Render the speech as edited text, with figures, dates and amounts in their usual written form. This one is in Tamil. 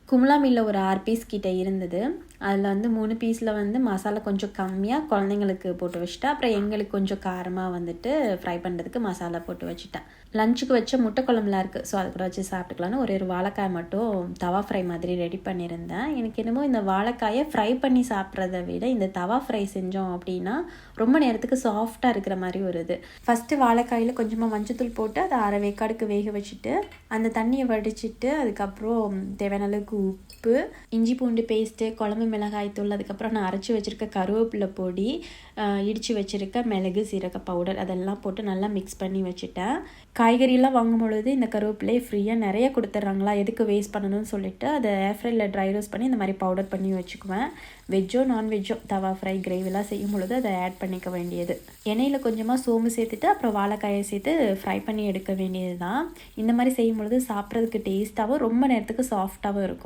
கும்லா மீல்ல ஒரு 6 பீஸ் கிட்ட இருந்தது. அதில் வந்து 3 பீஸில் வந்து மசாலா கொஞ்சம் கம்மியாக குழந்தைங்களுக்கு போட்டு வச்சுட்டேன். அப்புறம் எங்களுக்கு கொஞ்சம் காரமாக வந்துட்டு ஃப்ரை பண்ணுறதுக்கு மசாலா போட்டு வச்சுட்டேன். லஞ்சுக்கு வச்ச முட்டை குழம்புலாம் இருக்குது. ஸோ அது கூட வச்சு சாப்பிட்டுக்கலான்னு ஒரு வாழைக்காய் மட்டும் தவா ஃப்ரை மாதிரி ரெடி பண்ணியிருந்தேன். எனக்கு என்னமோ இந்த வாழைக்காயை ஃப்ரை பண்ணி சாப்பிட்றத விட இந்த தவா ஃப்ரை செஞ்சோம் அப்படின்னா ரொம்ப நேரத்துக்கு சாஃப்டாக இருக்கிற மாதிரி ஒரு இது. ஃபஸ்ட்டு வாழைக்காயில் கொஞ்சமாக மஞ்சத்தூள் போட்டு அதை அரை வேக்காடுக்கு வேக வச்சுட்டு அந்த தண்ணியை வடிச்சிட்டு அதுக்கப்புறம் தேவையான அளவுக்கு உப்பு, இஞ்சி பூண்டு பேஸ்ட்டு, குழம்பு மிளகாய் தூள், அதுக்கப்புறம் நான் அரைச்சி வச்சுருக்க கருவேப்பிலை பொடி, இடித்து வச்சுருக்க மிளகு சீரக பவுடர் அதெல்லாம் போட்டு நல்லா மிக்ஸ் பண்ணி வச்சுட்டேன். காய்கறியெல்லாம் வாங்கும் பொழுது இந்த கருவேப்பிலையை ஃப்ரீயாக நிறைய கொடுத்துட்றாங்களா, எதுக்கு வேஸ்ட் பண்ணணும்னு சொல்லிவிட்டு அதை ஏர் ஃப்ரையில் ட்ரை ரோஸ்ட் பண்ணி இந்த மாதிரி பவுடர் பண்ணி வச்சுக்குவேன். வெஜ்ஜோ நான்வெஜ்ஜோ தவா ஃப்ரை கிரேவிலாம் செய்யும் பொழுது அதை ஆட் பண்ணிக்க வேண்டியது. எண்ணெயில் கொஞ்சமாக சோம்பு சேர்த்துட்டு அப்புறம் வாழைக்காயை சேர்த்து ஃப்ரை பண்ணி எடுக்க வேண்டியது தான். இந்த மாதிரி செய்யும் பொழுது சாப்பிட்றதுக்கு டேஸ்ட்டாகவும் ரொம்ப நேரத்துக்கு சாஃப்டாகவும் இருக்கும்.